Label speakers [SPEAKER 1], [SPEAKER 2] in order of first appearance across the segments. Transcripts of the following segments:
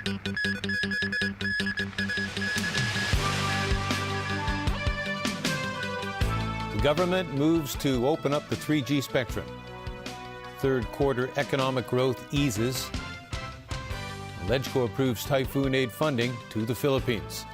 [SPEAKER 1] The government moves to open up the 3G spectrum. Third quarter economic growth eases. LegCo approves typhoon aid funding to the Philippines.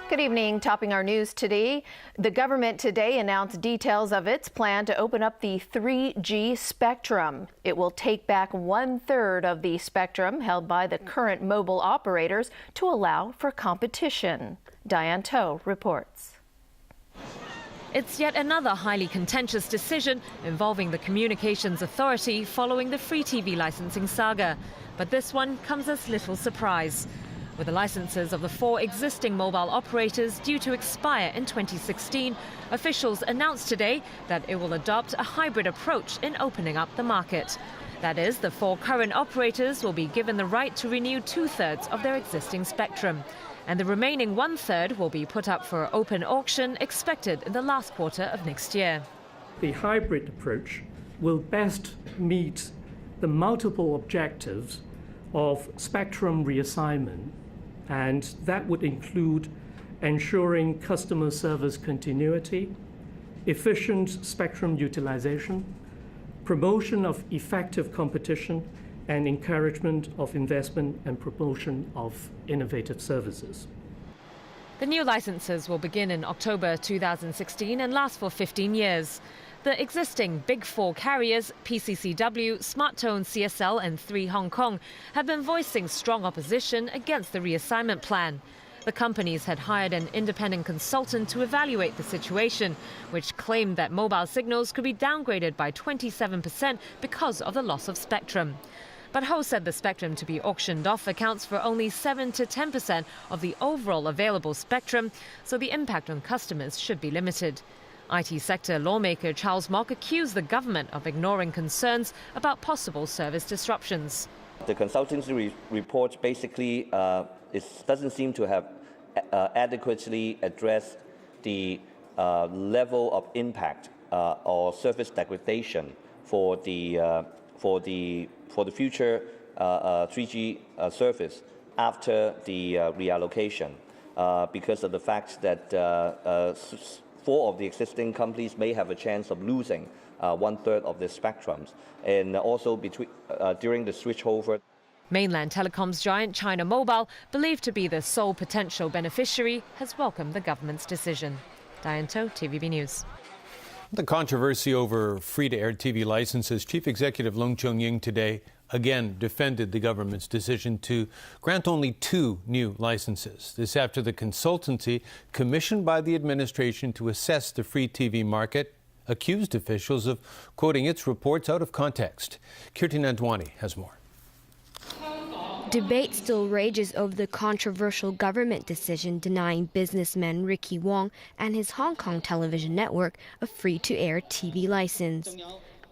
[SPEAKER 2] Good evening. Topping our news today, the government today announced details of its plan to open up the 3G spectrum. It will take back 1/3 of the spectrum held by the current mobile operators to allow for competition. Diane To reports.
[SPEAKER 3] It's yet another highly contentious decision involving the Communications Authority following the free TV licensing saga. But this one comes as little surprise. With the licenses of the 4 existing mobile operators due to expire in 2016, officials announced today that it will adopt a hybrid approach in opening up the market. That is, the 4 current operators will be given the right to renew 2/3 of their existing spectrum, and the remaining 1/3 will be put up for open auction expected in the last quarter of next year.
[SPEAKER 4] The hybrid approach will best meet the multiple objectives of spectrum reassignment, and that would include ensuring customer service continuity, efficient spectrum utilization, promotion of effective competition, and encouragement of investment and promotion of innovative services.
[SPEAKER 3] The new licenses will begin in October 2016 and last for 15 years. The existing Big 4 carriers, PCCW, SmartTone, CSL and 3 Hong Kong, have been voicing strong opposition against the reassignment plan. The companies had hired an independent consultant to evaluate the situation, which claimed that mobile signals could be downgraded by 27% because of the loss of spectrum. But Ho said the spectrum to be auctioned off accounts for only 7 to 10% of the overall available spectrum, so the impact on customers should be limited. IT sector lawmaker Charles Mok accused the government of ignoring concerns about possible service disruptions.
[SPEAKER 5] The consultancy report basically doesn't seem to have adequately addressed the level of impact or service degradation for the future 3G service after the reallocation, because of the fact that 4 of the existing companies may have a chance of losing 1/3 of the spectrums, and also during the switchover.
[SPEAKER 3] Mainland telecoms giant China Mobile, believed to be the sole potential beneficiary, has welcomed the government's decision. Diane To, TVB News.
[SPEAKER 1] The controversy over free-to-air TV licenses, Chief Executive Leung Chun-ying today again defended the government's decision to grant only 2 new licenses. This after the consultancy commissioned by the administration to assess the free TV market accused officials of quoting its reports out of context. Kirti Nandwani has more.
[SPEAKER 6] Debate still rages over the controversial government decision denying businessman Ricky Wong and his Hong Kong television network a free-to-air TV license.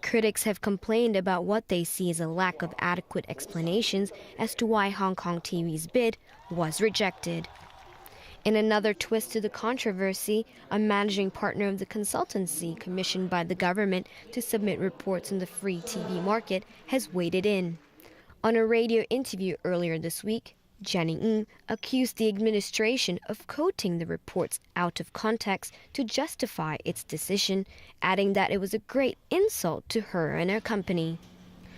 [SPEAKER 6] Critics have complained about what they see as a lack of adequate explanations as to why Hong Kong TV's bid was rejected. In another twist to the controversy, a managing partner of the consultancy commissioned by the government to submit reports on the free TV market has waded in. On a radio interview earlier this week, Jenny Ng accused the administration of quoting the reports out of context to justify its decision, adding that it was a great insult to her and her company.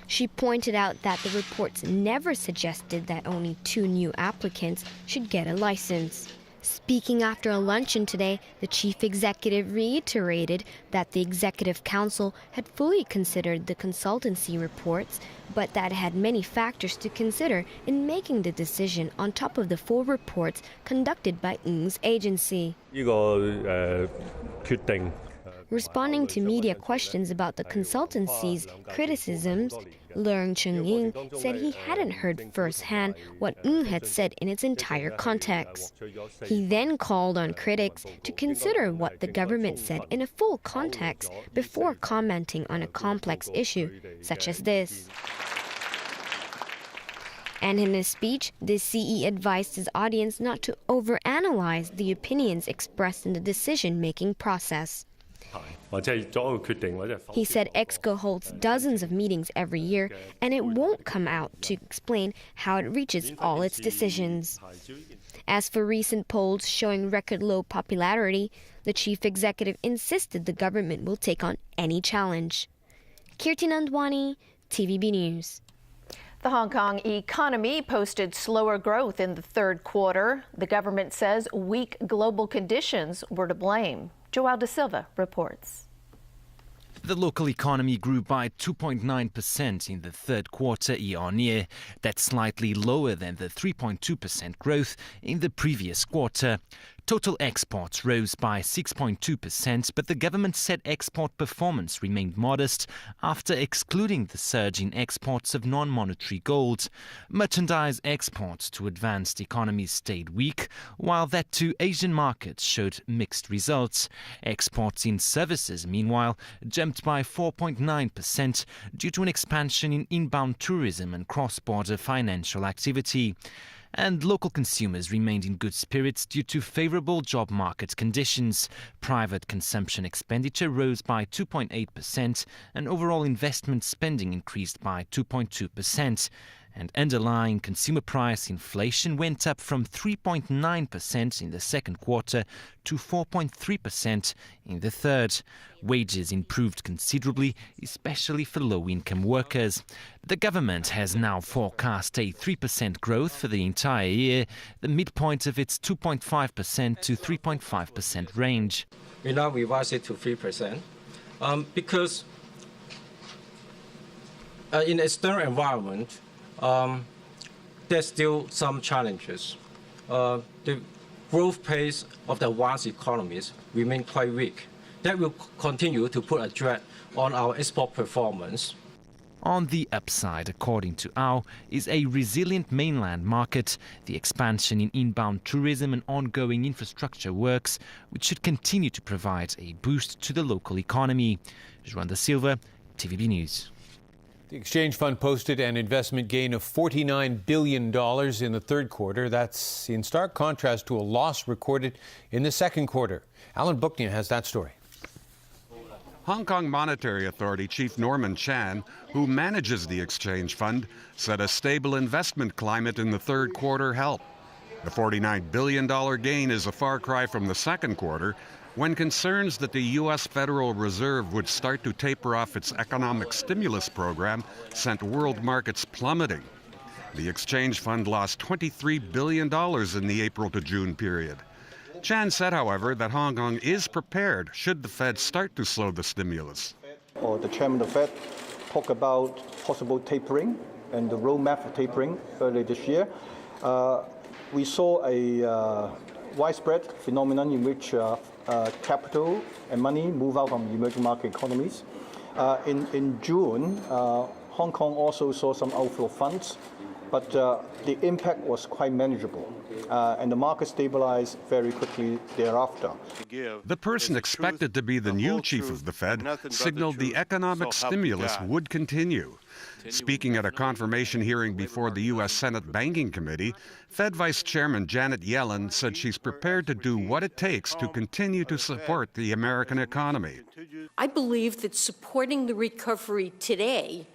[SPEAKER 6] She pointed out that the reports never suggested that only 2 new applicants should get a license. Speaking after a luncheon today, the chief executive reiterated that the executive council had fully considered the consultancy reports, but that it had many factors to consider in making the decision on top of the 4 reports conducted by Ng's agency. Responding to media questions about the consultancy's criticisms, Leung Chun-ying said he hadn't heard firsthand what Ng had said in its entire context. He then called on critics to consider what the government said in a full context before commenting on a complex issue such as this. And in his speech, the CE advised his audience not to overanalyze the opinions expressed in the decision-making process. He said EXCO holds dozens of meetings every year, and it won't come out to explain how it reaches all its decisions. As for recent polls showing record low popularity, the chief executive insisted the government will take on any challenge. Kirti Nandwani, TVB News.
[SPEAKER 2] The Hong Kong economy posted slower growth in the third quarter. The government says weak global conditions were to blame. Joao da Silva reports.
[SPEAKER 7] The local economy grew by 2.9% in the third quarter year-on-year. That's slightly lower than the 3.2% growth in the previous quarter. Total exports rose by 6.2%, but the government said export performance remained modest after excluding the surge in exports of non-monetary gold. Merchandise exports to advanced economies stayed weak, while that to Asian markets showed mixed results. Exports in services, meanwhile, jumped by 4.9% due to an expansion in inbound tourism and cross-border financial activity. And local consumers remained in good spirits due to favorable job market conditions. Private consumption expenditure rose by 2.8% and overall investment spending increased by 2.2%. And underlying consumer price inflation went up from 3.9% in the second quarter to 4.3% in the third. Wages improved considerably, especially for low-income workers. The government has now forecast a 3% growth for the entire year, the midpoint of its 2.5% to 3.5% range.
[SPEAKER 8] We now revise it to 3% because in the external environment, there's still some challenges. The growth pace of the advanced economies remain quite weak. That will continue to put a drag on our export performance.
[SPEAKER 7] On the upside, according to Au, is a resilient mainland market, the expansion in inbound tourism and ongoing infrastructure works, which should continue to provide a boost to the local economy. João da Silva, TVB News.
[SPEAKER 1] The exchange fund posted an investment gain of $49 billion in the third quarter. That's in stark contrast to a loss recorded in the second quarter. Alan Booknia has that story.
[SPEAKER 9] Hong Kong Monetary Authority Chief Norman Chan, who manages the exchange fund, said a stable investment climate in the third quarter helped. The $49 billion gain is a far cry from the second quarter, when concerns that the U.S. Federal Reserve would start to taper off its economic stimulus program sent world markets plummeting. The exchange fund lost $23 billion in the April to June period. Chan said, however, that Hong Kong is prepared should the Fed start to slow the stimulus.
[SPEAKER 10] The chairman of the Fed talked about possible tapering and the roadmap for tapering earlier this year. We saw a widespread phenomenon in which capital and money move out from emerging market economies. In June, Hong Kong also saw some outflow of funds, but the impact was quite manageable, and the market stabilized very quickly thereafter.
[SPEAKER 9] The person expected to be the new chief of the Fed signaled the economic stimulus would continue. Speaking at a confirmation hearing before the U.S. Senate Banking Committee, Fed Vice Chairman Janet Yellen said she's prepared to do what it takes to continue to support the American economy.
[SPEAKER 11] I believe that supporting the recovery today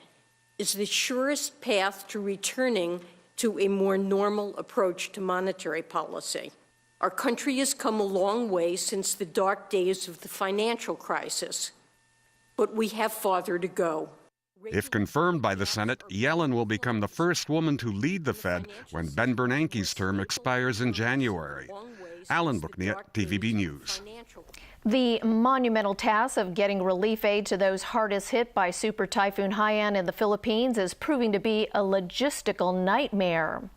[SPEAKER 11] is the surest path to returning to a more normal approach to monetary policy. Our country has come a long way since the dark days of the financial crisis, but we have farther to go.
[SPEAKER 9] If confirmed by the Senate, Yellen will become the first woman to lead the Fed when Ben Bernanke's term expires in January. Alan Booknia, TVB News.
[SPEAKER 2] The monumental task of getting relief aid to those hardest hit by Super Typhoon Haiyan in the Philippines is proving to be a logistical nightmare.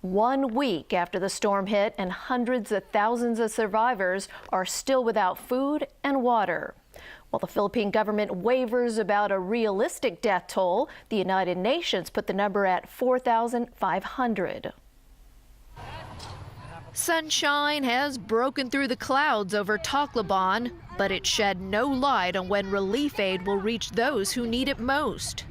[SPEAKER 2] 1 week after the storm hit, and hundreds of thousands of survivors are still without food and water. While the Philippine government wavers about a realistic death toll, the United Nations put the number at 4,500. Sunshine has broken through the clouds over Tacloban, but it shed no light on when relief aid will reach those who need it most.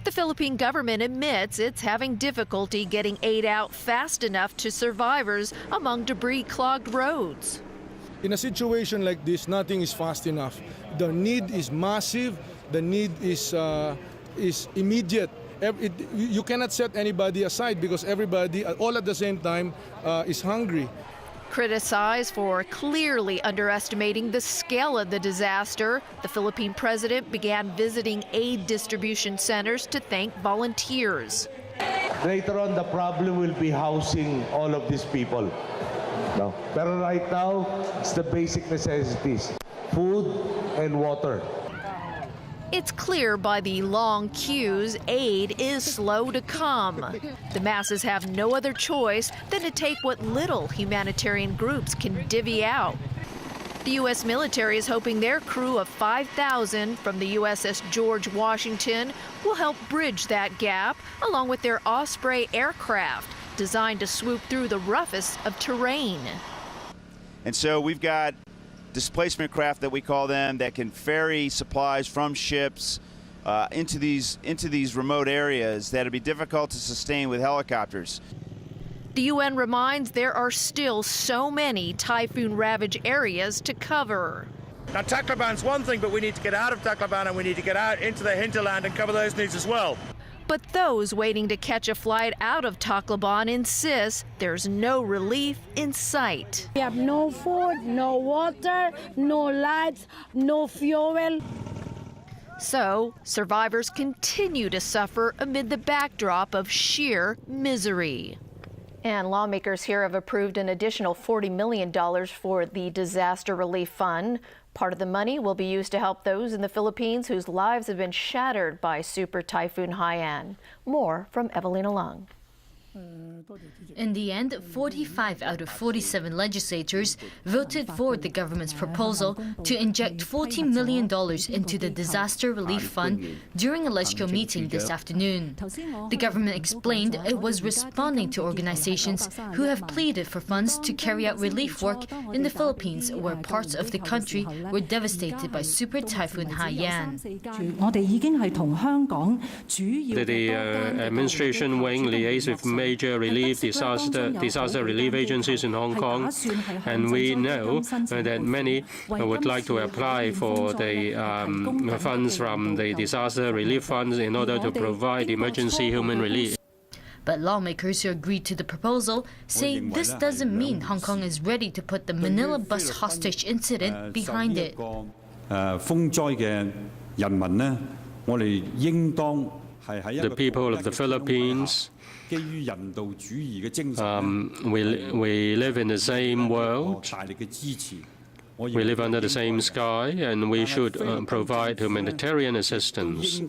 [SPEAKER 2] The Philippine government admits it's having difficulty getting aid out fast enough to survivors among debris-clogged roads.
[SPEAKER 12] In a situation like this, nothing is fast enough. The need is massive. The need is immediate. You cannot set anybody aside because everybody, all at the same time, is hungry.
[SPEAKER 2] Criticized for clearly underestimating the scale of the disaster, the Philippine president began visiting aid distribution centers to thank volunteers.
[SPEAKER 13] Later on, the problem will be housing all of these people. No. But right now, it's the basic necessities, food and water.
[SPEAKER 2] It's clear by the long queues, aid is slow to come. The masses have no other choice than to take what little humanitarian groups can divvy out. The U.S. military is hoping their crew of 5,000 from the USS George Washington will help bridge that gap, along with their Osprey aircraft, designed to swoop through the roughest of terrain.
[SPEAKER 14] And so we've got displacement craft, that we call them, that can ferry supplies from ships into these remote areas that would be difficult to sustain with helicopters.
[SPEAKER 2] The UN reminds there are still so many typhoon-ravaged areas to cover.
[SPEAKER 15] Now, Tacloban's one thing, but we need to get out of Tacloban and we need to get out into the hinterland and cover those needs as well.
[SPEAKER 2] But those waiting to catch a flight out of Tacloban insist there's no relief in sight.
[SPEAKER 16] We have no food, no water, no lights, no fuel.
[SPEAKER 2] So, survivors continue to suffer amid the backdrop of sheer misery. And lawmakers here have approved an additional $40 million for the Disaster Relief Fund. Part of the money will be used to help those in the Philippines whose lives have been shattered by Super Typhoon Haiyan. More from Evelina Lung.
[SPEAKER 17] In the end, 45 out of 47 legislators voted for the government's proposal to inject $14 million into the Disaster Relief Fund during a LegCo meeting this afternoon. The government explained it was responding to organizations who have pleaded for funds to carry out relief work in the Philippines, where parts of the country were devastated by Super Typhoon Haiyan.
[SPEAKER 18] The administration wing liaised with major relief disaster relief agencies in Hong Kong, and we know that many would like to apply for the funds from the disaster relief funds in order to provide emergency human relief.
[SPEAKER 17] But lawmakers who agreed to the proposal say this doesn't mean Hong Kong is ready to put the Manila bus hostage incident behind it.
[SPEAKER 18] The people of the Philippines, we live in the same world, we live under the same sky, and we should provide humanitarian assistance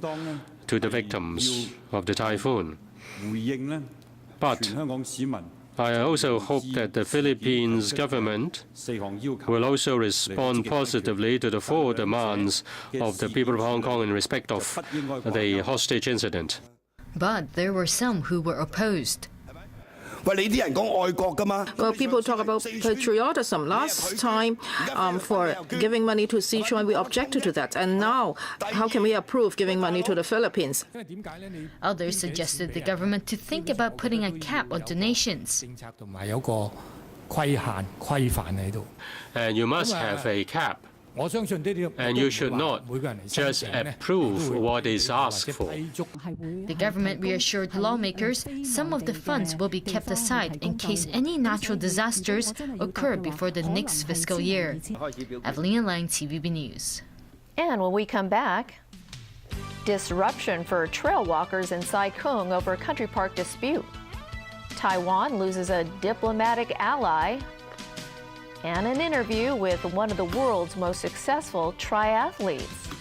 [SPEAKER 18] to the victims of the typhoon. But I also hope that the Philippines government will also respond positively to the full demands of the people of Hong Kong in respect of the hostage incident.
[SPEAKER 17] But there were some who were opposed.
[SPEAKER 19] Well, people talk about patriotism. Last time, for giving money to Sichuan, we objected to that. And now, how can we approve giving money to the Philippines?
[SPEAKER 17] Others suggested the government to think about putting a cap on donations.
[SPEAKER 18] And you must have a cap. And you should not just approve what is asked for.
[SPEAKER 17] The government reassured lawmakers some of the funds will be kept aside in case any natural disasters occur before the next fiscal year. Evelina Lang, TVB News.
[SPEAKER 2] And when we come back, disruption for trail walkers in Sai Kung over a country park dispute. Taiwan loses a diplomatic ally. And an interview with one of the world's most successful triathletes.